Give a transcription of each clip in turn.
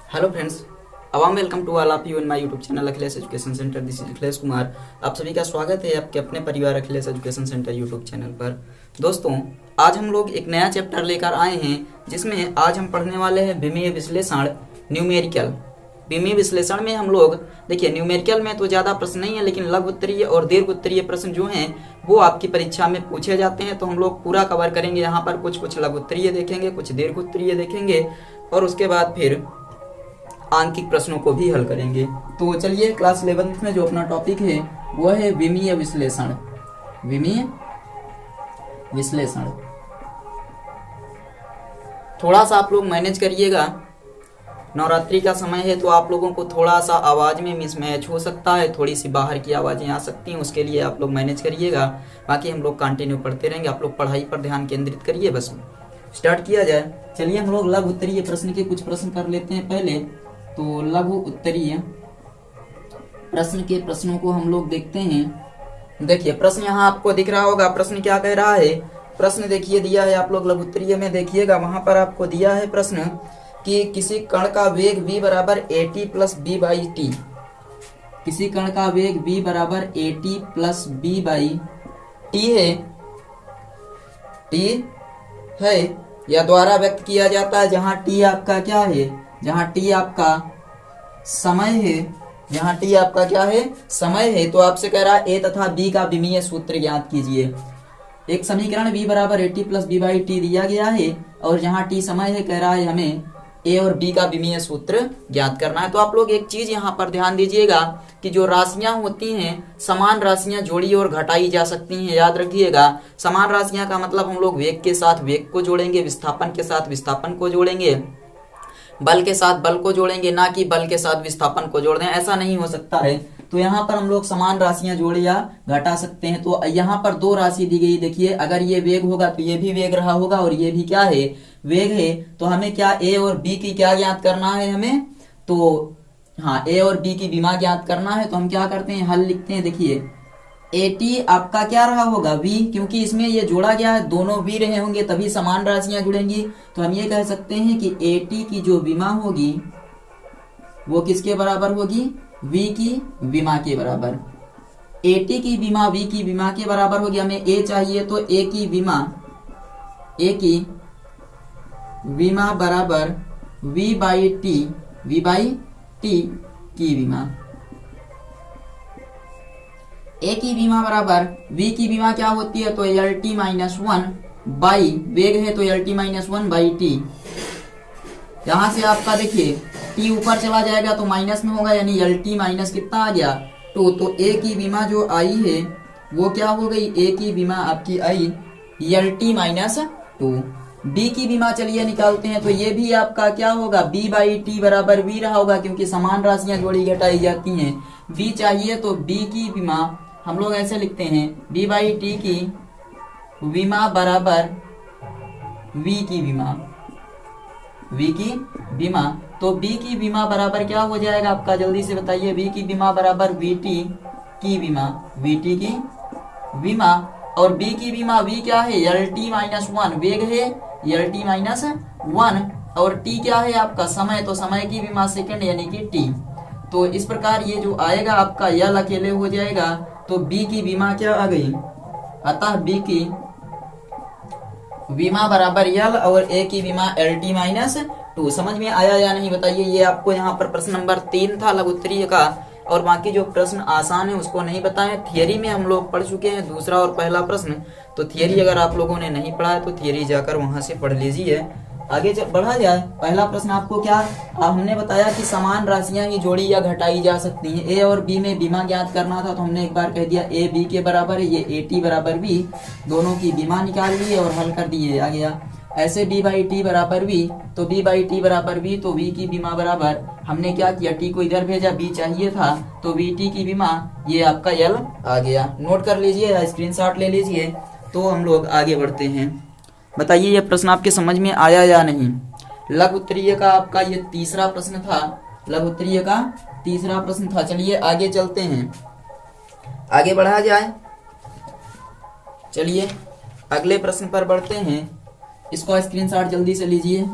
Hello friends, a warm welcome to all of you in my YouTube channel Akhilesh education centre. This is Akhilesh Kumar. आप सभी का स्वागत है आपके अपने परिवार Akhilesh education centre YouTube channel पर। दोस्तों, आज हम लोग एक नया चैप्टर लेकर आए हैं जिसमें आज हम पढ़ने वाले हैं विमीय विश्लेषण न्यूमेरिकल। विमीय विश्लेषण में हम लोग देखिए, न्यूमेरिकल में तो ज़्यादा प्रश्न नहीं है, लेकिन लघु उत्तरीय और दीर्घ उत्तरीय प्रश्न जो हैं वो आपकी परीक्षा में पूछे जाते हैं, तो हम लोग पूरा कवर करेंगे। यहाँ पर कुछ लघु उत्तरीय देखेंगे, कुछ दीर्घ उत्तरीय देखेंगे और उसके बाद फिर आंकिक प्रश्नों को भी हल करेंगे। तो चलिए, क्लास 11th में जो अपना टॉपिक है वो है विमीय विश्लेषण। विमीय विश्लेषण थोड़ा सा आप लोग मैनेज करिएगा, नवरात्रि का समय है तो आप लोगों को थोड़ा सा आवाज में मिसमैच हो सकता है, थोड़ी सी बाहर की आवाजें आ सकती हैं, उसके लिए आप लोग मैनेज करिएगा। बाकी हम लोग कंटिन्यू पढ़ते रहेंगे, आप लोग पढ़ाई पर ध्यान केंद्रित करिए। बस स्टार्ट किया जाए। चलिए, हम लोग लघु उत्तरीय प्रश्न के कुछ प्रश्न कर लेते हैं पहले। तो लघु उत्तरीय प्रश्न के प्रश्नों को हम लोग देखते हैं। देखिए, प्रश्न यहाँ आपको दिख रहा होगा। प्रश्न क्या कह रहा है? प्रश्न देखिए दिया है, आप लोग लघु उत्तरीय में देखिएगा, वहां पर आपको दिया है प्रश्न कि किसी कण का वेग v बराबर at plus b by T. किसी कण का वेग v बराबर at plus b by T है या द्वारा व्यक्त किया जाता है, जहां t आपका क्या है, जहां t आपका समय है, जहां t आपका क्या है, समय है। तो आपसे कह रहा है a तथा b का विमीय सूत्र ज्ञात कीजिए। एक समीकरण v बराबर at plus b by T दिया गया है और जहां t समय है, कह रहा है हमें a और b का विमीय सूत्र ज्ञात करना है। तो आप लोग एक चीज यहाँ पर ध्यान दीजिएगा कि जो राशियां होती हैं, समान राशियां जोड़ी और घटाई जा सकती हैं। याद रखिएगा, समान राशियां का मतलब हम लोग वेग के साथ वेग को जोड़ेंगे, विस्थापन के साथ विस्थापन को जोड़ेंगे, बल के साथ बल को जोड़ेंगे, ना कि बल के साथ विस्थापन को जोड़ दें। ऐसा नहीं हो सकता है। तो यहाँ पर हम लोग समान राशियां जोड़ या घटा सकते हैं। तो यहाँ पर दो राशि दी गई, देखिए, अगर ये वेग होगा तो ये भी वेग रहा होगा और ये भी क्या है, वेग है। तो हमें क्या a और b की क्या ज्ञात करना है हमें? तो हाँ, a और b की विमा ज्ञात करना है। तो हम क्या करते हैं, हल लिखते हैं। देखिए, at आपका क्या रहा होगा, v, क्योंकि इसमें ये जोड़ा गया है, दोनों v रहे होंगे तभी समान राशियां जुड़ेंगी। तो हम ये कह सकते हैं कि at की जो विमा होगी वो किसके बराबर होगी, v की विमा के बराबर। at की विमा v की विमा के बराबर होगी। हमें a चाहिए तो a की विमा बराबर v बाई टी की विमा। a की विमा बराबर v की विमा क्या होती है, तो lt माइनस वन बाई, वेग है तो lt minus one by T. यहां से आपका देखिए t ऊपर चला जाएगा तो माइनस में होगा, यानी lt माइनस कितना आ गया, 2। तो a की विमा जो आई है वो क्या हो गई, a की विमा आपकी आई lt माइनस 2। b की विमा चलिए निकालते हैं। तो ये भी आपका क्या होगा, b बाई टी बराबर v रहा होगा, क्योंकि समान राशियां जोड़ी घटाई जाती हैं। b चाहिए तो b की विमा हम लोग ऐसे लिखते हैं, b बाई टी की विमा बराबर v की विमा। तो b की विमा बराबर क्या हो जाएगा आपका, जल्दी से बताइए। b की विमा बराबर vt की विमा और b की विमा v क्या है, lt माइनस वन, वेग है lt माइनस वन, और t क्या है आपका समय, तो समय की विमा सेकंड यानी कि t। तो इस प्रकार ये जो आएगा आपका यल अकेले हो जाएगा। तो b की विमा क्या आ गई, अतः b की विमा बराबर यल और a की विमा lt माइनस 2। समझ में आया या नहीं बताइए। ये आपको यहाँ पर प्रश्न नंबर 3 था लघु उत्तरीय का, और बाकी जो प्रश्न आसान है उसको नहीं बताएं। थियरी में हम लोग पढ़ चुके हैं दूसरा और पहला प्रश्न। तो थियरी अगर आप लोगों ने नहीं पढ़ा है तो थियरी जाकर वहां से पढ़ लीजिए। आगे बढ़ा जाए। पहला प्रश्न आपको क्या, हमने बताया कि समान राशियां ही जोड़ी या घटाई जा सकती हैं। a और b में विमा ज्ञात करना था, तो हमने एक बार कह दिया a b के बराबर है, ये at बराबर b, दोनों की विमा निकाल ली और हल कर दिए, आ गया। ऐसे b बाई टी बराबर v, तो b बाई टी बराबर v, तो v की विमा बराबर, हमने क्या किया, t को इधर भेजा, b चाहिए था तो vt की विमा, ये आपका l आ गया। नोट कर लीजिए या स्क्रीनशॉट ले लीजिए। तो हम लोग आगे बढ़ते हैं। बताइए ये प्रश्न आपके समझ में आया या नहीं। लघु उत्तरीय का आपका ये तीसरा प्रश्न था, लघु उत्तरीय का तीसरा प्रश्न था। चलिए आगे चलते हैं, आगे बढ़ा जाए। चलिए अगले प्रश्न पर बढ़ते हैं। इसको स्क्रीनशॉट जल्दी से लीजिए।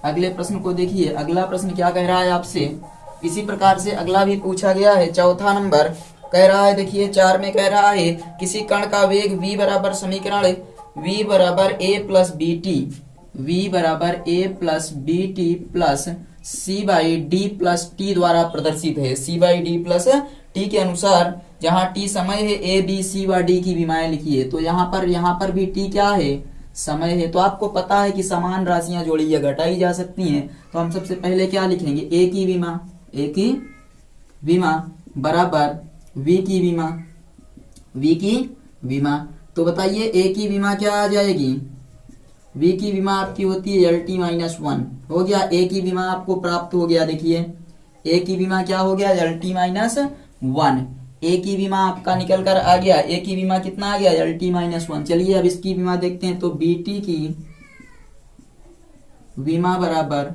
अगले प्रश्न को देखिए। अगला प्रश्न क्या कह रहा है आपसे, इसी प्रकार से अगला भी पूछा गया है। चौथा नंबर कह रहा है, देखिए 4 में कह रहा है किसी कण का वेग v बराबर समीकरण v बराबर a plus b t, v बराबर a plus b t plus c by d plus t द्वारा प्रदर्शित है। c by d plus t के अनुसार जहां t समय है, a b c व d की विमाएं लिखिए। तो यहाँ पर भी t क्या है, समय है। तो आपको पता है कि समान राशियां जोड़ी या घटाई जा सकती हैं। तो हम सबसे पहले क्या लिखेंगे, a की विमा बराबर v की विमा। तो बताइए a की विमा क्या आ जाएगी, v की विमा आपकी होती है LT माइनस 1। हो गया, a की विमा आपको प्राप्त हो गया। देखिए a की विमा क्या हो गया, LT माइनस 1। a की विमा आपका निकल कर आ गया, a की विमा कितना आ गया, LT माइनस 1। चलिए अब इसकी विमा देखते हैं। तो BT की विमा बराबर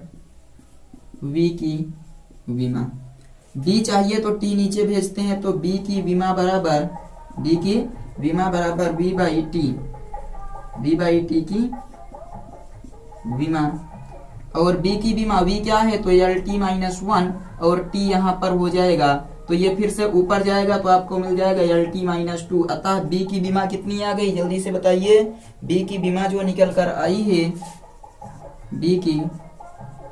v की विमा, b चाहिए तो t नीचे भेजते हैं। तो b की विमा बराबर v बाई टी की विमा, और b की विमा v क्या है, तो LT माइनस 1 और t यहाँ पर हो जाएगा। तो ये फिर से ऊपर जाएगा तो आपको मिल जाएगा LT माइनस 2। अतः b की विमा कितनी आ गई, जल्दी से बताइए। b की विमा जो निकल कर आई है, b की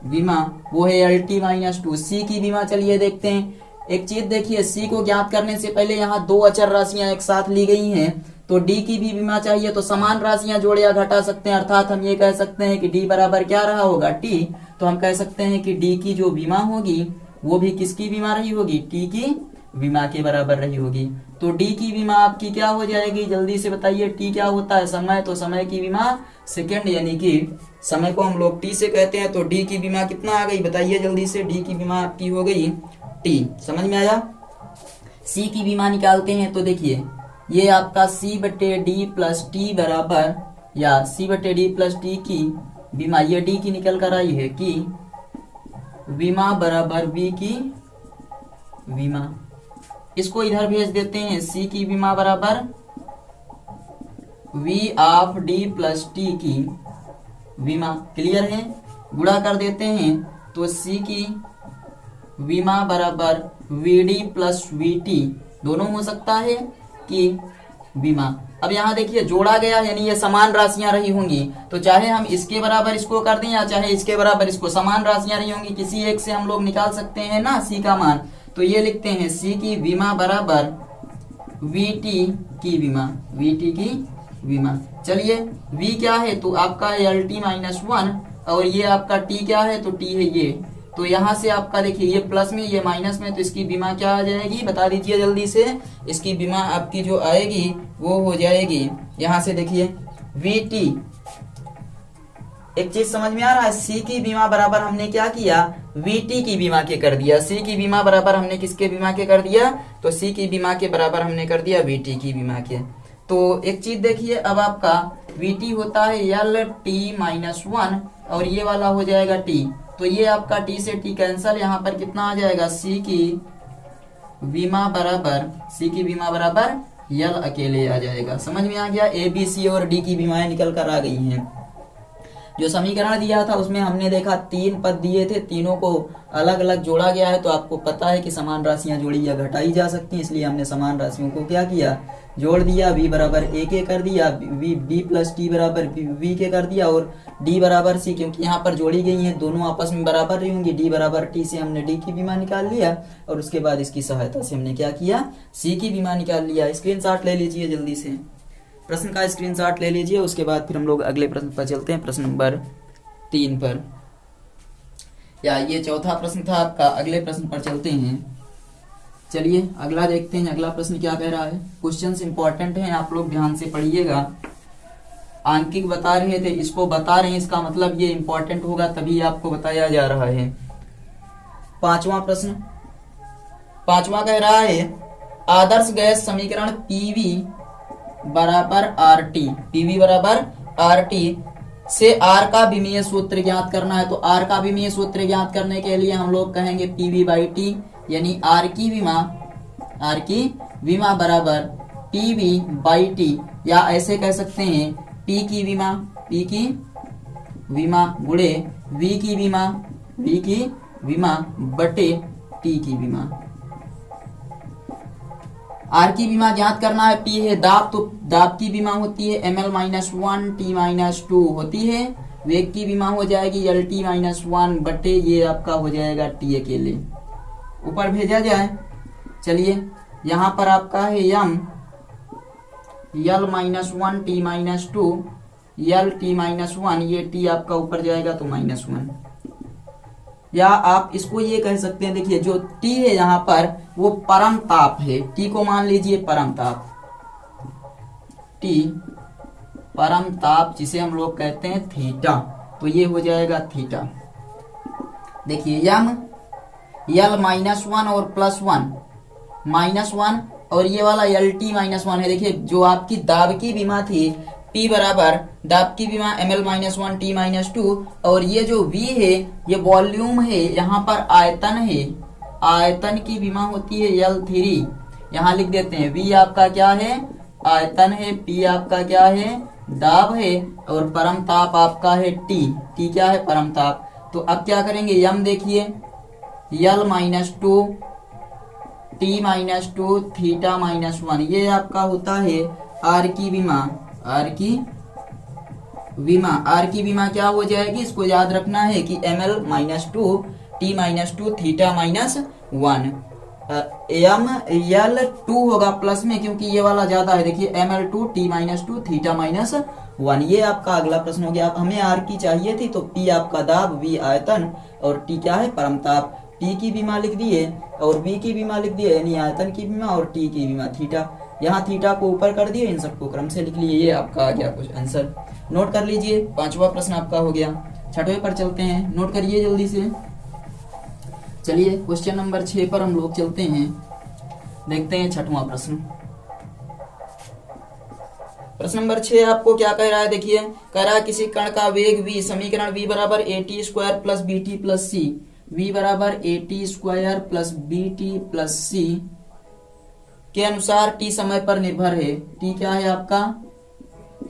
विमा वो है LT माइनस 2। c की विमा चलिए देखते हैं। एक चीज देखिए, c को ज्ञात करने से पहले यहाँ दो अचर राशियां एक साथ ली गई हैं। तो d की भी विमा चाहिए, तो समान राशियां जोड़ या घटा सकते हैं। अर्थात हम ये कह सकते हैं कि d बराबर क्या रहा होगा, t। तो हम कह सकते हैं कि d की जो विमा होगी वो भी किसकी विमा रही होगी, t की विमा के बराबर रही होगी। तो d की विमा आपकी क्या हो जाएगी, जल्दी से बताइए। t क्या होता है, समय। तो समय की विमा सेकेंड, यानी कि समय को हम लोग t से कहते हैं। तो d की विमा कितना आ गई, बताइए जल्दी से। d की विमा आपकी हो गई t। समझ में आया। c की विमा निकालते हैं। तो देखिए ये आपका c बटे डी प्लस टी बराबर, या c बटे डी प्लस टी की विमा, ये d की निकल कर आई है कि विमा बराबर v की विमा। इसको इधर भेज देते हैं। c की विमा बराबर v of d plus T की विमा। क्लियर है, गुणा कर देते हैं। तो c की विमा बराबर vd प्लस vt, दोनों हो सकता है कि विमा। अब यहाँ देखिए जोड़ा गया, यानी ये समान राशियां रही होंगी। तो चाहे हम इसके बराबर इसको कर दें या चाहे इसके बराबर इसको, समान राशियां रही होंगी। किसी एक से हम लोग निकाल सकते हैं ना c का मान। तो ये लिखते हैं c की विमा बराबर vt की विमा। चलिए v क्या है, तो आपका LT माइनस 1, और ये आपका t क्या है, तो t है ये। तो यहाँ से आपका देखिए ये प्लस में ये माइनस में, तो इसकी विमा क्या आ जाएगी, बता दीजिए जल्दी से। इसकी विमा आपकी जो आएगी वो हो जाएगी, यहाँ से देखिए vt। एक चीज समझ में आ रहा है, c की विमा बराबर हमने क्या किया, vt की विमा के कर दिया। c की विमा बराबर हमने किसके विमा के कर दिया, तो c की विमा के बराबर हमने कर दिया vt की विमा के। तो एक चीज देखिए, अब आपका vt होता है LT माइनस 1 और ये वाला हो जाएगा t। तो ये आपका t से t कैंसल, यहाँ पर कितना आ जाएगा, c की विमा बराबर L अकेले आ जाएगा। समझ में आ गया। a b c और d की विमाएं निकल कर आ गई हैं। जो समीकरण दिया था उसमें हमने देखा 3 पद दिए थे, तीनों को अलग अलग जोड़ा गया है। तो आपको पता है कि समान राशियां जोड़ी या घटाई जा सकती हैं, इसलिए हमने समान राशियों को क्या किया, जोड़ दिया। v बराबर a के कर दिया, b प्लस टी बराबर v के कर दिया, और d बराबर c, क्योंकि यहाँ पर जोड़ी गई हैं दोनों आपस में बराबर रही होंगी। d बराबर t से हमने d की विमा निकाल लिया, और उसके बाद इसकी सहायता से हमने क्या किया, c की विमा निकाल लिया। स्क्रीनशॉट ले लीजिए जल्दी से, प्रश्न का स्क्रीनशॉट ले लीजिए। उसके बाद फिर हम लोग अगले प्रश्न पर चलते हैं, प्रश्न नंबर 3 पर। या ये चौथा प्रश्न था आपका, अगले प्रश्न पर चलते हैं। चलिए अगला देखते हैं, अगला प्रश्न क्या कह रहा है। क्वेश्चंस इंपॉर्टेंट हैं, आप लोग ध्यान से पढ़िएगा। आंकिक बता रहे थे, इसको बता रहे हैं, इसका मतलब ये इंपॉर्टेंट होगा, तभी आपको बताया जा रहा है। पांचवा प्रश्न, पांचवा कह रहा है आदर्श गैस समीकरण पीवी बराबर RT से R का विमीय सूत्र ज्ञात करना है। तो R का विमीय सूत्र ज्ञात करने के लिए हम लोग कहेंगे PV बाई T, यानी R की विमा बराबर PV बाई T, या ऐसे कह सकते हैं P की विमा गुणे v की विमा बटे t की विमा। r की विमा ज्ञात करना है, p है दाब, तो दाब की विमा होती है ml-1 t-2 होती है। वेग की विमा हो जाएगी lt-1 बटे ये आपका हो जाएगा t अकेले। ऊपर भेजा जाए, चलिए यहाँ पर आपका है m l-1 t-2 lt-1, ये t आपका ऊपर जाएगा तो -1। या आप इसको ये कह सकते हैं, देखिए जो T है यहाँ पर वो परम ताप है, T को मान लीजिए परम ताप, T परम ताप जिसे हम लोग कहते हैं थीटा, तो ये हो जाएगा थीटा। देखिए यम यल -1 और +1 और ये वाला LT-1 है। देखिए जो आपकी दाब की विमा थी P बराबर दाब की विमा ml-1 t-2 और ये जो V है ये वॉल्यूम है, यहाँ पर आयतन है, आयतन की विमा होती है L3। यहाँ लिख देते हैं V आपका क्या है, आयतन है, P आपका क्या है, दाब है, और परम ताप आपका है T क्या है, परम ताप। तो अब क्या करेंगे, यम देखिए L-2 t-2 थीटा -1, ये आपका होता है R की विमा। R की विमा क्या हो जाएगी, इसको याद रखना है कि ml-2 t-2 थीटा -1। L2 होगा प्लस में क्योंकि ये वाला ज्यादा है। देखिए ml2 t-2 थीटा -1, ये आपका अगला प्रश्न हो गया। हमें R की चाहिए थी, तो P आपका दाब, V आयतन और T क्या है, परमताप। T की विमा लिख दिए और V की विमा लिख दिए, यानी आयतन की विमा और T की विमा थीटा। यहाँ थीटा को ऊपर कर दिए, इन सबको क्रम से लिख लिए, ये आपका आ गया कुछ आंसर। नोट कर लीजिए, 5वां प्रश्न आपका हो गया। 6वें पर चलते हैं, नोट करिए जल्दी से। चलिए क्वेश्चन नंबर 6 पर हम लोग चलते हैं, देखते हैं 6वां प्रश्न। प्रश्न नंबर 6 आपको क्या कह रहा है, देखिए कह रहा है किसी कण का वेग v, समीकरण v बराबर at² plus bt plus c, v बराबर at² plus bt plus c के अनुसार t समय पर निर्भर है। t क्या है आपका,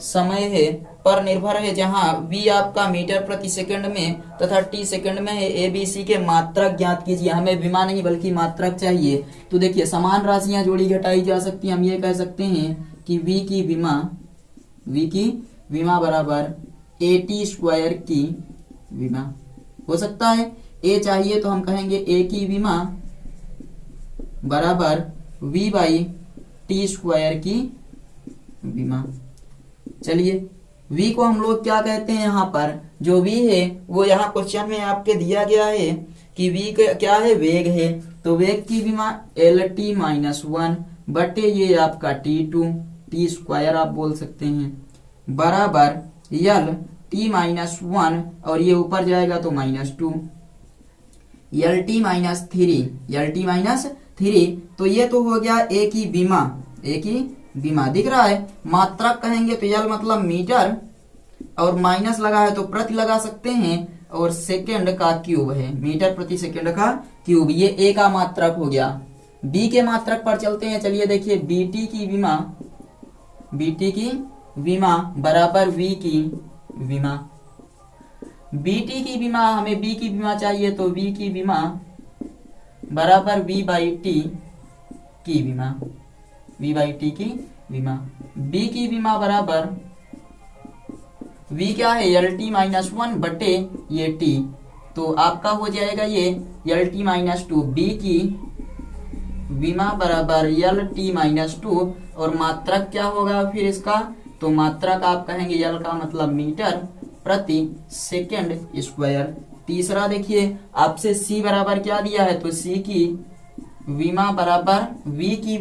समय है, पर निर्भर है, जहां v आपका मीटर प्रति सेकंड में तथा t सेकंड में है। a b c के मात्रक ज्ञात कीजिए। हमें विमा नहीं बल्कि मात्रक चाहिए। तो देखिए समान राशियां जोड़ी घटाई जा सकती हैं। हम ये कह सकते हैं कि v की विमा बराबर at² की विमा हो सकता है। a चाहिए तो हम कहेंगे a की विमा बराबर v बाई t² की विमा। चलिए v को हम लोग क्या कहते हैं, यहाँ पर जो v है वो यहाँ क्वेश्चन में आपके दिया गया है कि v क्या है, वेग है। तो वेग की विमा lt-1 बटे ये आपका t² आप बोल सकते हैं, बराबर lt-1 और ये ऊपर जाएगा तो -2 lt-3 तो ये तो हो गया a की विमा दिख रहा है। मात्रक कहेंगे तो यल मतलब मीटर और माइनस लगा है तो प्रति लगा सकते हैं, और सेकंड का क्यूब है, मीटर प्रति सेकंड का क्यूब, ये a का मात्रक हो गया। b के मात्रक पर चलते हैं। चलिए देखिए bt की विमा बराबर v की विमा। bt की विमा, हमें b की विमा चाहिए तो v की विमा बराबर v बाई t की विमा, b की विमा बराबर v क्या है, lt-1 बटे ये t, तो आपका हो जाएगा ये lt-2। b की विमा बराबर lt-2 और मात्रक क्या होगा फिर इसका, तो मात्रक आप कहेंगे यल का मतलब मीटर प्रति सेकंड स्क्वायर। तीसरा देखिए आपसे c बराबर क्या दिया है, तो c की विमा बराबर v की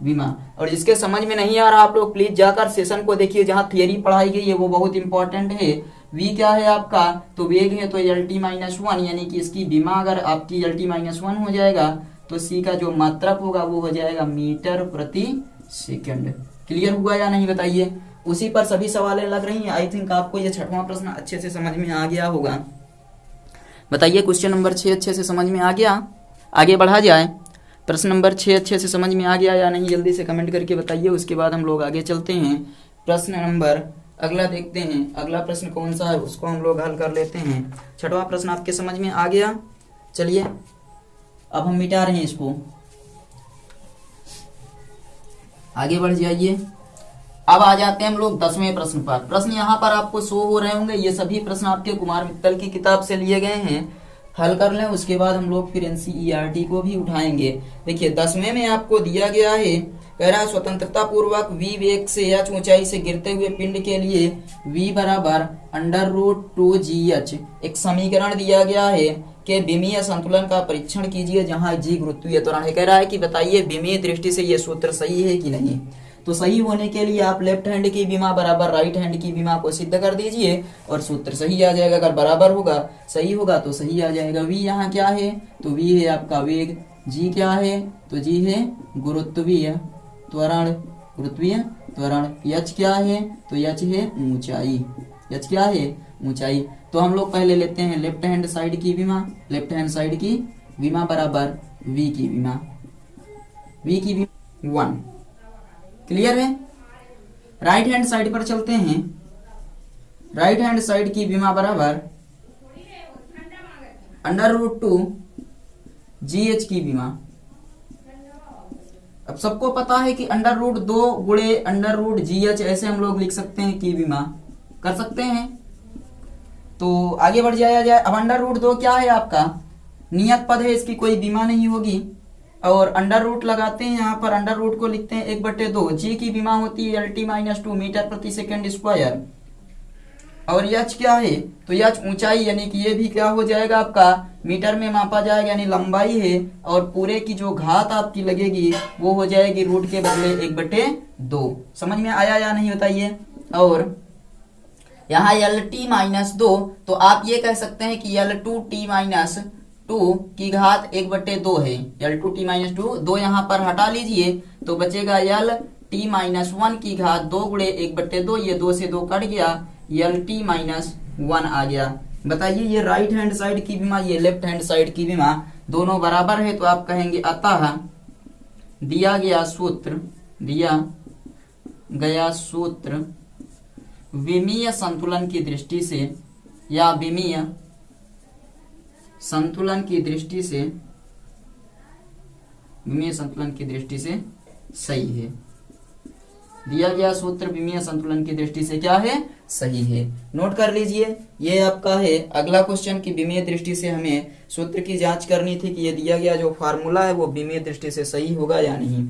विमा। और जिसके समझ में नहीं आ रहा आप लोग प्लीज जाकर सेशन को देखिए, जहां थियरी पढ़ाई गई है वो बहुत इंपॉर्टेंट है। v क्या है आपका, तो वेग है तो lt-1, यानी कि इसकी विमा अगर आपकी lt-1 हो जाएगा तो c का जो मात्रक होगा वो हो जाएगा मीटर प्रति सेकंड। क्लियर हुआ या नहीं बताइए। उसी पर सभी सवालें लग रही हैं। आई थिंक आपको ये 6वां प्रश्न अच्छे से समझ में आ गया होगा। बताइए क्वेश्चन नंबर 6 अच्छे से समझ में आ गया, आगे बढ़ा जाए। प्रश्न नंबर 6 अच्छे से समझ में आ गया या नहीं, जल्दी से कमेंट करके बताइए। उसके बाद हम लोग आगे चलते हैं प्रश्न नंबर अगला देखते हैं, अगला प्रश्न कौन सा है उसको हम लोग हल कर लेते हैं। छठवां प्रश्न आपके समझ में आ गया। चलिए अब हम मिटा रहे हैं इसको, आगे बढ़ जाइए। अब आ जाते हैं हम लोग 10वें प्रश्न पर। प्रश्न यहाँ पर आपको शो हो रहे होंगे, ये सभी प्रश्न आपके कुमार मित्तल की किताब से लिए गए हैं। हल कर लें, उसके बाद हम लोग फिर एनसीईआरटी को भी उठाएंगे। देखिए 10वें में आपको दिया गया है, कह रहा है स्वतंत्रता पूर्वक v वेग से h ऊंचाई से गिरते हुए पिंड के लिए v बराबर √2gh एक समीकरण दिया गया है कि विमीय संतुलन का परीक्षण कीजिए जहां g गुरुत्वीय त्वरण है। कह रहा है कि बताइए विमीय दृष्टि से ये सूत्र सही है कि नहीं। तो सही होने के लिए आप लेफ्ट हैंड की विमा बराबर राइट हैंड की विमा को सिद्ध कर दीजिए और सूत्र सही आ जाएगा। अगर बराबर होगा, सही होगा तो सही आ जाएगा। v यहाँ क्या है, तो v है आपका वेग, g क्या है, तो g है गुरुत्वीय त्वरण, गुरुत्वीय त्वरण। h क्या है, तो h है ऊंचाई, h क्या है ऊंचाई। तो हम लोग पहले लेते हैं लेफ्ट हैंड साइड की विमा, लेफ्ट हैंड साइड की विमा बराबर v की विमा, v की विमा 1। क्लियर है। राइट हैंड साइड पर चलते हैं, राइट हैंड साइड की विमा बराबर √2gh की विमा। अब सबको पता है कि √2 गुणे √gh ऐसे हम लोग लिख सकते हैं की विमा, कर सकते हैं। तो आगे बढ़ जाया जाए। अब √2 क्या है आपका नियत पद है, इसकी कोई विमा नहीं होगी। और अंडर रूट लगाते हैं, यहाँ पर अंडर रूट को लिखते हैं 1/2। जी की विमा होती है LT-2 मीटर प्रति सेकेंड स्क्वायर। और यच क्या है, तो यच ऊंचाई, यानी कि ये भी क्या हो जाएगा आपका मीटर में मापा जाएगा, यानी लंबाई है। और पूरे की जो घात आपकी लगेगी वो हो जाएगी रूट के बदले 1/2। समझ में आया या नहीं बताइए। और यहाँ LT-2, तो आप ये कह सकते हैं कि L2T-2 की घात 1/2 है। L2T-2 2 यहाँ पर हटा लीजिए तो बचेगा LT-1 की घात 2 गुणे 1/2। ये 2 से 2 कट गया, LT-1 आ गया। बताइए ये राइट हैंड साइड की विमा, ये लेफ्ट हैंड साइड की विमा दोनों बराबर है, तो आप कहेंगे अतः दिया गया सूत्र विमीय संतुलन की दृष्टि से या विमीय संतुलन की दृष्टि से सही है। दिया गया सूत्र विमीय संतुलन की दृष्टि से क्या है, सही है। नोट कर लीजिए, ये आपका है अगला क्वेश्चन की विमीय दृष्टि से हमें सूत्र की जांच करनी थी कि ये दिया गया जो फार्मूला है वो विमीय दृष्टि से सही होगा या नहीं।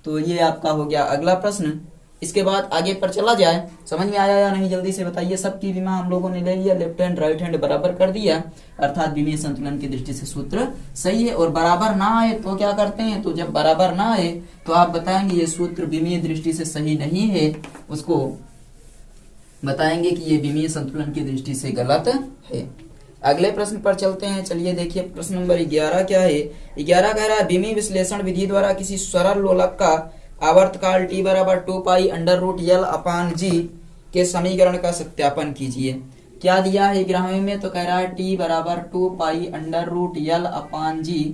तो ये आपका हो गया अगला प्रश्न। इसके बाद आगे पर चला जाए। समझ में आया या नहीं जल्दी से बताइए। सबकी विमा हम लोगों ने ले लिया, लेफ्ट हैंड राइट हैंड बराबर कर दिया, अर्थात विमीय संतुलन की दृष्टि से सूत्र सही है। और बराबर ना आए तो क्या करते हैं, तो जब बराबर ना आए तो आप बताएंगे ये सूत्र विमीय दृष्टि से सही नहीं है, उसको बताएंगे कि ये विमीय संतुलन की दृष्टि से गलत है। अगले प्रश्न पर चलते हैं। चलिए देखिए प्रश्न नंबर 11 क्या है। 11 कह रहा है विमीय विश्लेषण विधि द्वारा किसी सरल लोलक का आवर्तकाल t बराबर 2 पाई √L/g के समीकरण का सत्यापन कीजिए। क्या दिया है 11वें में, तो कह रहा है t बराबर 2 पाई √L/g।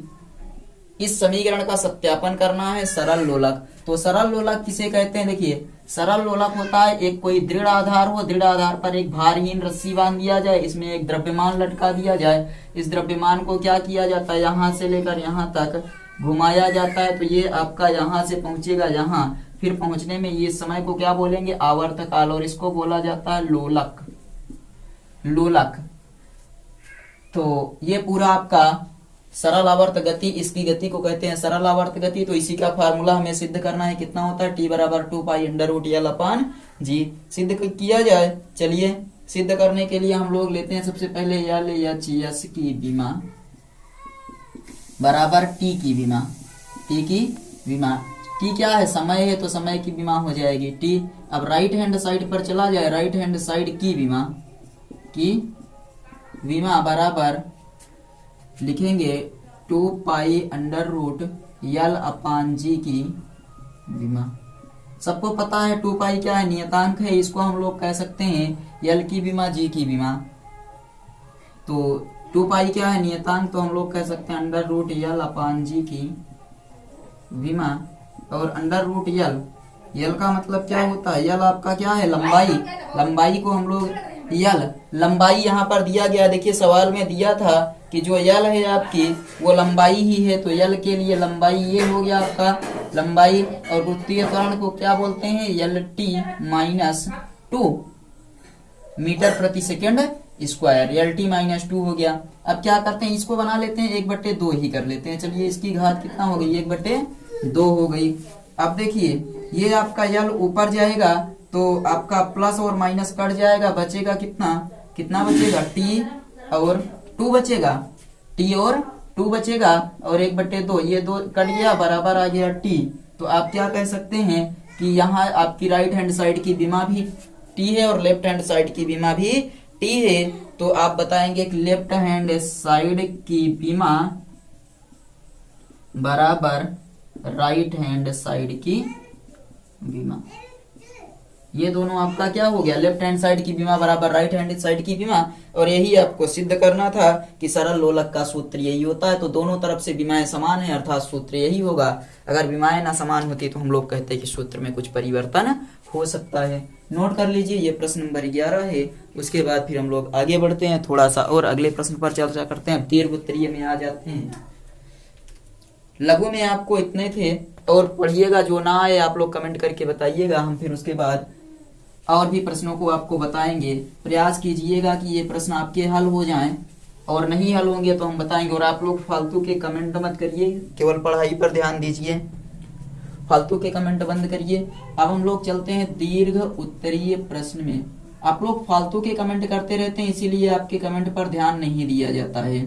इस समीकरण का सत्यापन करना है सरल लोलक। तो सरल लोलक किसे कहते हैं, देखिए सरल लोलक होता है एक कोई दृढ़ आधार हो, दृढ़ आधार पर एक भारहीन रस्सी बांध दिया जाए, इसमें एक द्रव्यमान लटका दिया जाए, इस द्रव्यमान को क्या किया जाता है, यहाँ से लेकर यहाँ तक घुमाया जाता है। तो ये आपका यहाँ से पहुंचेगा यहाँ, फिर पहुंचने में ये समय को क्या बोलेंगे, आवर्तकाल, और इसको बोला जाता है लोलक। तो ये पूरा आपका सरल आवर्त गति, इसकी गति को कहते हैं सरल आवर्त गति। तो इसी का फार्मूला हमें सिद्ध करना है, कितना होता है t बराबर 2 पाई √L/g। सिद्ध किया जाए। चलिए सिद्ध करने के लिए हम लोग लेते हैं सबसे पहले LHS की विमा बराबर t की विमा। t क्या है, समय है, तो समय की विमा हो जाएगी t। अब राइट हैंड साइड पर चला जाए, राइट हैंड साइड की विमा बराबर लिखेंगे 2 पाई √L/g की विमा। सबको पता है 2 पाई क्या है, नियतांक है, इसको हम लोग कह सकते हैं L की विमा g की विमा। तो 2 पाई क्या है नियतांक, तो हम लोग कह सकते हैं √L/g की विमा। और √L यल का मतलब क्या होता है, यल आपका क्या है, लंबाई। लंबाई को हम लोग यल, लंबाई यहाँ पर दिया गया, देखिए सवाल में दिया था कि जो यल है आपकी वो लंबाई ही है, तो यल के लिए लंबाई ये हो गया आपका लंबाई। और वृत्तीय त्वरण को क्या बोलते हैं, यल टी माइनस 2 मीटर प्रति सेकेंड स्क्वायर, यल टी माइनस 2 हो गया। अब क्या करते हैं, इसको बना लेते हैं 1/2 ही कर लेते हैं। चलिए इसकी घात कितना हो गई, 1/2 हो गई। अब देखिए ये आपका यल ऊपर जाएगा तो आपका प्लस और माइनस कट जाएगा, बचेगा कितना, कितना बचेगा, टी और 2 बचेगा, टी और 2 बचेगा और 1/2, ये 2 कट गया, बराबर आ गया टी। तो आप क्या कह सकते हैं कि यहाँ आपकी राइट हैंड साइड की विमा भी टी है और लेफ्ट हैंड साइड की विमा भी टी है। तो आप बताएंगे कि लेफ्ट हैंड साइड की विमा बराबर राइट हैंड साइड की विमा, ये दोनों आपका क्या हो गया, लेफ्ट हैंड साइड की विमा बराबर राइट हैंड साइड की विमा। और यही आपको सिद्ध करना था कि सरल लोलक का सूत्र यही होता है। तो दोनों तरफ से विमाएं समान है, अर्थात सूत्र यही होगा। अगर विमाएं ना समान होती तो हम लोग कहते हैं कि सूत्र में कुछ परिवर्तन हो सकता है। नोट कर लीजिए, ये प्रश्न नंबर 11 है। उसके बाद फिर हम लोग आगे बढ़ते हैं, थोड़ा सा और अगले प्रश्न पर चर्चा करते हैं। दीर्घ उत्तरीय में आ जाते हैं। लघु में आपको इतने थे, और पढ़िएगा, जो ना आए आप लोग कमेंट करके बताइएगा, हम फिर उसके बाद और भी प्रश्नों को आपको बताएंगे। प्रयास कीजिएगा कि ये प्रश्न आपके हल हो जाएं, और नहीं हल होंगे तो हम बताएंगे। और आप लोग फालतू के कमेंट मत करिए, केवल पढ़ाई पर ध्यान दीजिए, फालतू के कमेंट बंद करिए। अब हम लोग चलते हैं दीर्घ उत्तरीय प्रश्न में। आप लोग फालतू के कमेंट करते रहते हैं, इसीलिए आपके कमेंट पर ध्यान नहीं दिया जाता है।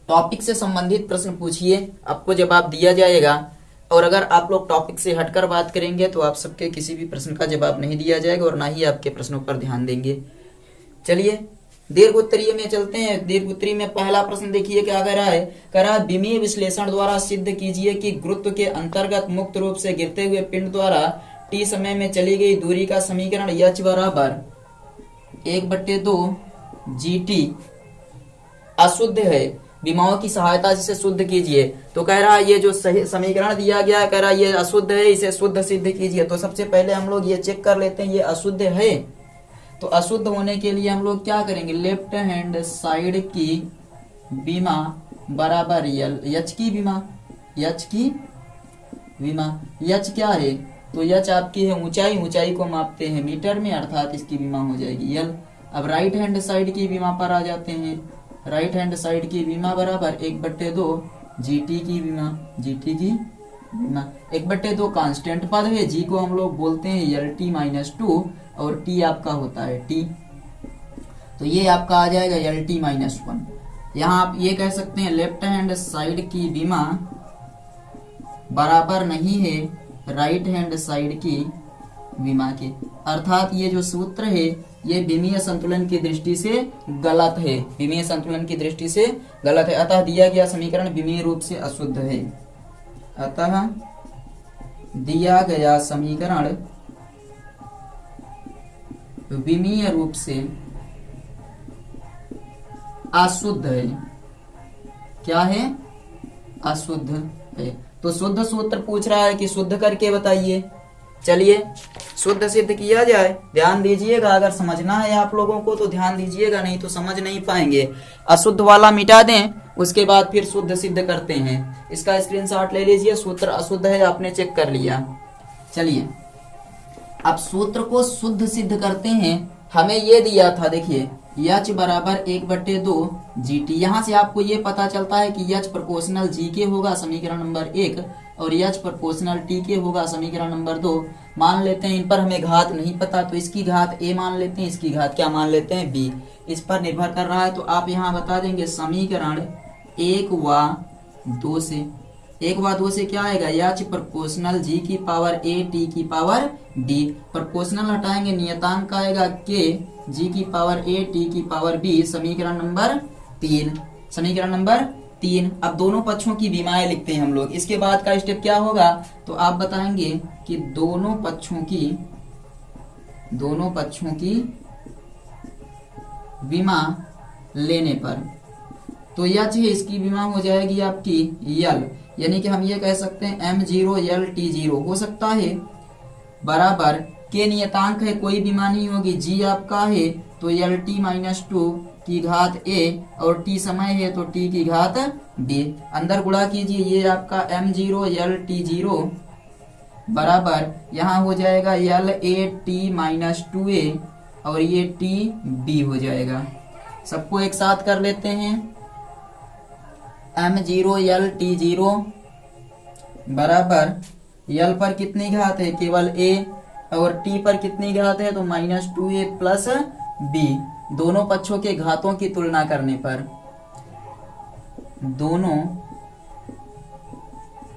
टॉपिक से संबंधित प्रश्न पूछिए, आपको जवाब दिया जाएगा। और अगर आप लोग टॉपिक से हटकर बात करेंगे तो आप सबके किसी भी प्रश्न का जवाब नहीं दिया जाएगा और ना ही आपके प्रश्नों पर ध्यान देंगे। चलिए दीर्घ उत्तरीय में चलते हैं। दीर्घ उत्तरीय में पहला प्रश्न देखिए क्या कह रहा है। कह रहा है विमीय विश्लेषण द्वारा सिद्ध कीजिए कि गुरुत्व के अंतर्गत मुक्त रूप से गिरते हुए पिंड द्वारा टी समय में चली गई दूरी का समीकरण एच बराबर 1/2 GT अशुद्ध है, विमाओं की सहायता से शुद्ध कीजिए। तो कह रहा है ये जो सही समीकरण दिया गया है, कह रहा है ये अशुद्ध है, इसे शुद्ध सिद्ध कीजिए। तो सबसे पहले हम लोग ये चेक कर लेते हैं ये अशुद्ध है। तो अशुद्ध होने के लिए हम लोग क्या करेंगे, लेफ्ट हैंड साइड की विमा बराबर एच की विमा, एच की विमा, एच क्या है, तो एच आपकी है ऊंचाई, ऊंचाई को मापते हैं मीटर में, अर्थात इसकी विमा हो जाएगी यल। अब राइट हैंड साइड की विमा पर आ जाते हैं। राइट हैंड साइड की विमा बराबर 1/2 GT की विमा, GT की विमा। 1/2 कांस्टेंट पद है, जी को हम लोग बोलते हैं LT माइनस 2 और T आपका होता है T। तो ये आपका आ जाएगा LT माइनस 1। यहाँ आप ये कह सकते हैं लेफ्ट हैंड साइड की विमा बराबर नहीं है राइट हैंड साइड की विमा के, अर्थात ये जो सूत्र है ये विमीय संतुलन की दृष्टि से गलत है, विमीय संतुलन की दृष्टि से गलत है। अतः दिया गया समीकरण विमीय रूप से अशुद्ध है। अतः दिया गया समीकरण विमीय रूप से अशुद्ध है। क्या है, अशुद्ध है। तो शुद्ध सूत्र पूछ रहा है कि शुद्ध करके बताइए। चलिए शुद्ध सिद्ध किया जाए, ध्यान दीजिएगा। अगर समझना है आप लोगों को तो ध्यान दीजिएगा, नहीं तो समझ नहीं पाएंगे। अशुद्ध वाला मिटा दें, उसके बाद फिर शुद्ध सिद्ध करते हैं। इसका स्क्रीनशॉट ले लीजिए। सूत्र अशुद्ध है, आपने चेक कर लिया। चलिए अब सूत्र को शुद्ध सिद्ध करते हैं। हमें ये दिया था, देखिए एच बराबर 1/2 GT। यहाँ से आपको ये पता चलता है कि एच प्रोपोर्शनल जी के होगा समीकरण नंबर 1 और एच प्रोपोर्शनल टी के होगा समीकरण नंबर 2। मान लेते हैं इन पर हमें घात नहीं पता, तो इसकी घात a मान लेते हैं, इसकी घात क्या मान लेते हैं b। इस पर निर्भर कर रहा है, तो आप यहाँ बता देंगे समीकरण 1 व 2 से, 1 व 2 से क्या आएगा, एच प्रोपोर्शनल जी की पावर a टी की पावर d। प्रोपोर्शनल हटाएंगे, नियतांक आएगा k जी की पावर a टी की पावर b। समीकरण नंबर 3, समीकरण नंबर 3। अब दोनों पक्षों की विमाएं लिखते हैं हम लोग। इसके बाद का स्टेप क्या होगा, तो आप बताएंगे कि दोनों पक्षों की विमा लेने पर, तो यच है, इसकी विमा हो जाएगी आपकी यल, यानी कि हम ये कह सकते हैं m0 यल t0 हो सकता है, बराबर के नियतांक है, कोई भी मान नहीं होगी, जी आपका है तो यल टी माइनस टू की घात a और t समय है तो t की घात b, अंदर गुणा कीजिए, ये आपका m0 यल t0 बराबर यहाँ हो जाएगा यल ए टी माइनस टू ए और ये टी बी हो जाएगा। सबको एक साथ कर लेते हैं, m0 यल t0 बराबर यल पर कितनी घात है, केवल a, और t पर कितनी घात है तो माइनस टू ए प्लस बी। दोनों पक्षों के घातों की तुलना करने पर, दोनों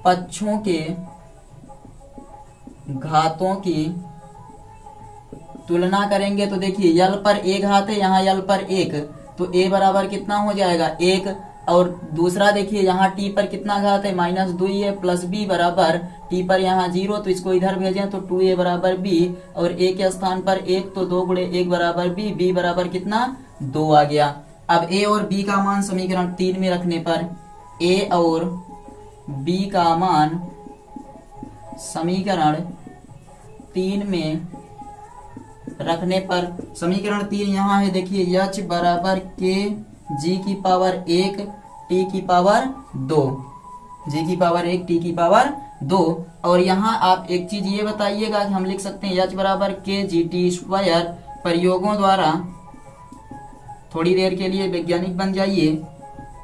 पक्षों के घातों की तुलना करेंगे तो देखिए यल पर a घात है, यहाँ यल पर 1, तो a बराबर कितना हो जाएगा 1, और दूसरा देखिए यहाँ t पर कितना घात है माइनस 2a प्लस b बराबर t पर यहाँ 0, तो इसको इधर भेजें तो 2a बराबर b, और a के स्थान पर 1 तो 2 गुणे 1 बराबर b, b बराबर कितना 2 आ गया। अब a और b का मान समीकरण 3 में रखने पर, a और b का मान समीकरण 3 में रखने पर, समीकरण 3 यहाँ है, देखिए h बराबर के g की पावर 1 t की पावर 2, g की पावर 1 t की पावर 2, और यहाँ आप एक चीज ये बताइएगा कि हम लिख सकते हैं h बराबर के जी टी स्क्वायर, प्रयोगों द्वारा, थोड़ी देर के लिए वैज्ञानिक बन जाइए,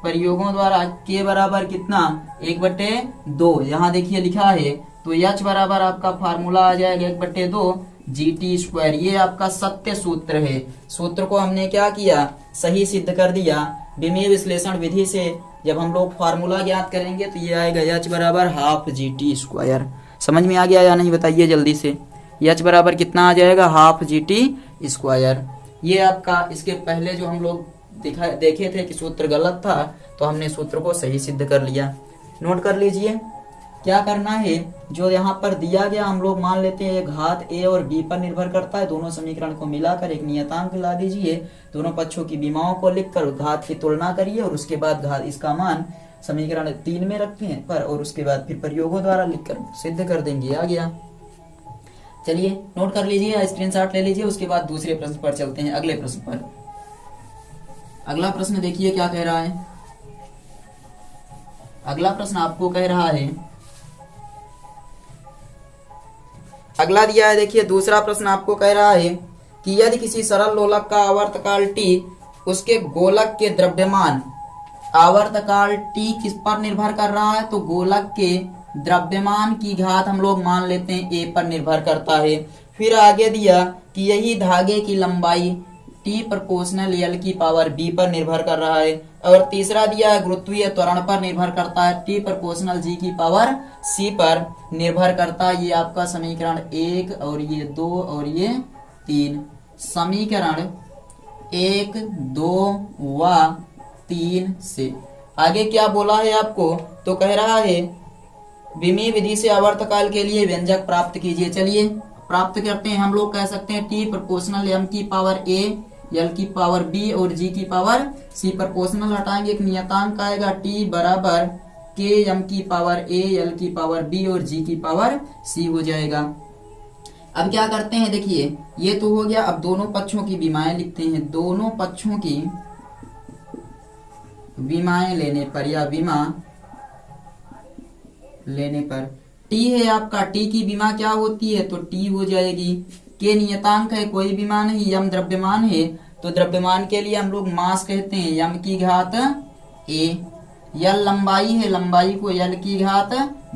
प्रयोगों द्वारा k बराबर कितना 1/2, यहाँ देखिए लिखा है, तो h बराबर आपका फार्मूला आ जाएगा 1/2 जी टी स्क्वायर। ये आपका सत्य सूत्र है, सूत्र को हमने क्या किया, सही सिद्ध कर दिया। विमीय विश्लेषण विधि से जब हम लोग फार्मूला ज्ञात करेंगे तो ये आएगा h बराबर हाफ जी टी स्क्वायर। समझ में आ गया या नहीं बताइए जल्दी से, h बराबर कितना आ जाएगा हाफ जी टी स्क्वायर। ये आपका, इसके पहले जो हम लोग देखे थे कि सूत्र गलत था, तो हमने सूत्र को सही सिद्ध कर लिया। नोट कर लीजिए क्या करना है, जो यहाँ पर दिया गया हम लोग मान लेते हैं घात a और b पर निर्भर करता है, दोनों समीकरण को मिलाकर एक नियतांक ला दीजिए, दोनों पक्षों की विमाओं को लिखकर घात की तुलना करिए, और उसके बाद घात इसका मान समीकरण 3 में रखें पर, और उसके बाद फिर प्रयोगों द्वारा लिखकर सिद्ध कर देंगे। आ गया, चलिए नोट कर लीजिए, स्क्रीनशॉट ले लीजिए, उसके बाद दूसरे प्रश्न पर चलते हैं, अगले प्रश्न पर। अगला प्रश्न देखिए क्या कह रहा है। अगला प्रश्न आपको कह रहा है, अगला दिया है, देखिए दूसरा प्रश्न आपको कह रहा है कि यदि किसी सरल लोलक का आवर्तकाल t उसके गोलक के द्रव्यमान, आवर्तकाल t किस पर निर्भर कर रहा है, तो गोलक के द्रव्यमान की घात हम लोग मान लेते हैं a पर निर्भर करता है। फिर आगे दिया कि यही धागे की लंबाई t प्रोपोर्शनल l की पावर b पर निर्भर कर रहा है, और तीसरा दिया है गुरुत्वीय त्वरण पर निर्भर करता है, t प्रोपोर्शनल g की पावर c पर निर्भर करता है। ये आपका समीकरण 1 और ये 2 और ये 3, समीकरण 1, 2 व 3 से आगे क्या बोला है आपको, तो कह रहा है विमीय विधि से आवर्तकाल के लिए व्यंजक प्राप्त कीजिए। चलिए प्राप्त करते हैं, हम लोग कह सकते हैं t प्रोपोर्शनल m की पावर a, l की पावर b और g की पावर c। प्रोपोर्शनल हटाएंगे, एक नियतांक आएगा t बराबर k m की पावर a, l की पावर b और g की पावर c हो जाएगा। अब क्या करते हैं, देखिए ये तो हो गया। अब दोनों पक्षों की विमाएं लिखते हैं, दोनों पक्षों की विमाएं लेने पर या विमा लेने पर t है आपका, t की विमा क्या होती है, तो t हो जाएगी। के नियतांक है, कोई विमा नहीं, यम द्रव्यमान है, तो द्रव्यमान के लिए हम लोग मास कहते हैं, यम की घात a। यल लंबाई है, लंबाई को यल की घात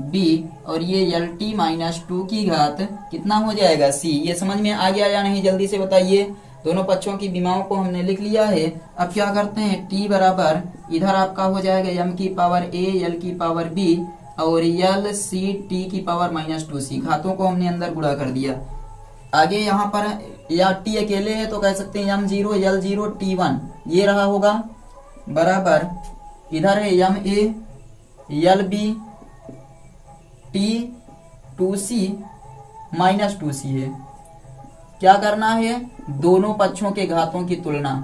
b, और ये यल टी माइनस 2 की घात कितना हो जाएगा c। ये समझ में आ गया या नहीं जल्दी से बताइए। दोनों पक्षों की विमाओं को हमने लिख लिया है। अब क्या करते हैं, t बराबर इधर आपका हो जाएगा m की पावर a, l की पावर b और यल सी टी की पावर माइनस 2c। घातों को हमने अंदर गुणा कर दिया। आगे यहाँ पर या t अकेले है तो कह सकते हैं m0 l0 t1, ये रहा होगा, बराबर इधर है ma lb t2c minus 2c है। क्या करना है, दोनों पक्षों के घातों की तुलना,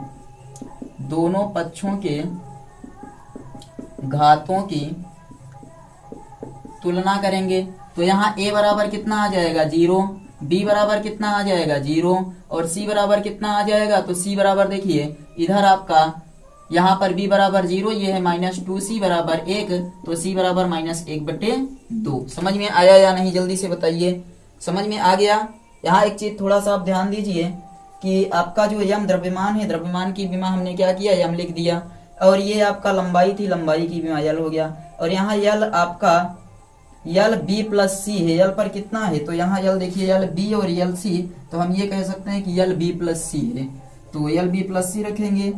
दोनों पक्षों के घातों की तुलना करेंगे तो यहाँ a बराबर कितना आ जाएगा 0, b बराबर कितना आ जाएगा 0 और c बराबर कितना आ जाएगा। तो c बराबर देखिए इधर आपका यहाँ पर b बराबर 0, ये है -2c बराबर 1, तो c बराबर -1/2। समझ में आया या नहीं जल्दी से बताइए, समझ में आ गया। यहाँ एक चीज थोड़ा सा आप ध्यान दीजिए कि आपका जो यम द्रव्यमान है, द्रव्यमान की विमा हमने क्या किया, यम लिख दिया, और ये आपका लंबाई थी, लंबाई की विमा यल हो गया। और यहाँ यल आपका यल b प्लस सी है, यल पर कितना है, तो यहाँ यल देखिए यल b और यल c, तो हम ये कह सकते हैं कि यल b प्लस सी है, तो यल b प्लस सी रखेंगे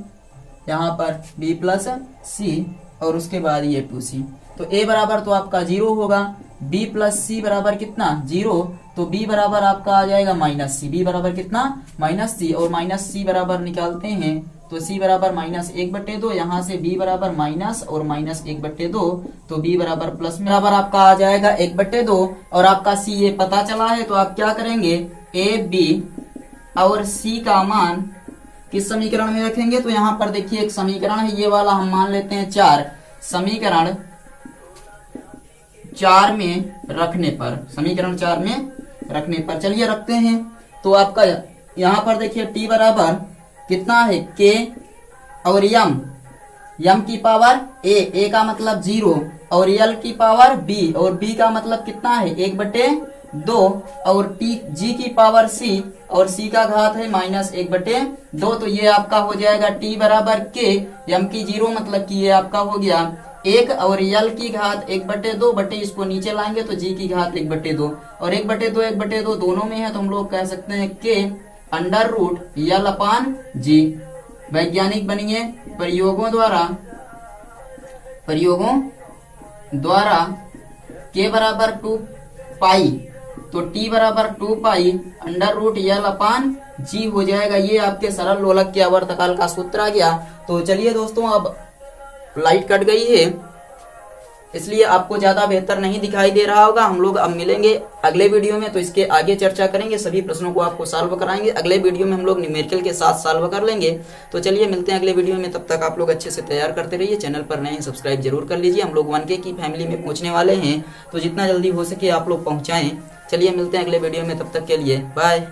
यहाँ पर b प्लस सी, और उसके बाद ये 2c। तो a बराबर तो आपका 0 होगा, b प्लस सी बराबर कितना 0, तो b बराबर आपका आ जाएगा -c, b बराबर कितना -c, और -c बराबर निकालते हैं तो c बराबर -1/2, यहाँ से b बराबर माइनस और -1/2, तो b बराबर प्लस में बराबर आपका आ जाएगा 1/2, और आपका c ये पता चला है। तो आप क्या करेंगे, a b और c का मान किस समीकरण में रखेंगे, तो यहाँ पर देखिए एक समीकरण है, ये वाला हम मान लेते हैं 4, समीकरण 4 में रखने पर, समीकरण 4 में रखने पर चलिए रखते हैं। तो आपका यहाँ पर देखिए t बराबर कितना है k और यम की पावर a का मतलब 0, और यल की पावर b, और b का मतलब कितना है 1/2, और g की पावर c, और c का घात है -1/2, तो ये आपका हो जाएगा t बराबर k, यम की 0 मतलब कि ये आपका हो गया 1, और यल की घात 1/2 बटे इसको नीचे लाएंगे तो g की घात 1/2, और 1/2 दोनों में है, तो हम लोग कह सकते हैं k √l/g। वैज्ञानिक बनिए, प्रयोगों द्वारा k बराबर 2 पाई, तो t बराबर 2 पाई √l/g हो जाएगा। ये आपके सरल लोलक के आवर्तकाल का सूत्र आ गया। तो चलिए दोस्तों, अब लाइट कट गई है इसलिए आपको ज्यादा बेहतर नहीं दिखाई दे रहा होगा। हम लोग अब मिलेंगे अगले वीडियो में, तो इसके आगे चर्चा करेंगे, सभी प्रश्नों को आपको सॉल्व कराएंगे। अगले वीडियो में हम लोग न्यूमेरिकल के साथ सॉल्व कर लेंगे। तो चलिए मिलते हैं अगले वीडियो में, तब तक आप लोग अच्छे से तैयार करते रहिए। चैनल पर नए हैं सब्सक्राइब जरूर कर लीजिए। हम लोग 1K की फैमिली में पहुंचने वाले हैं, तो जितना जल्दी हो सके आप लोग पहुंचाएं। चलिए मिलते हैं अगले वीडियो में, तब तक के लिए बाय।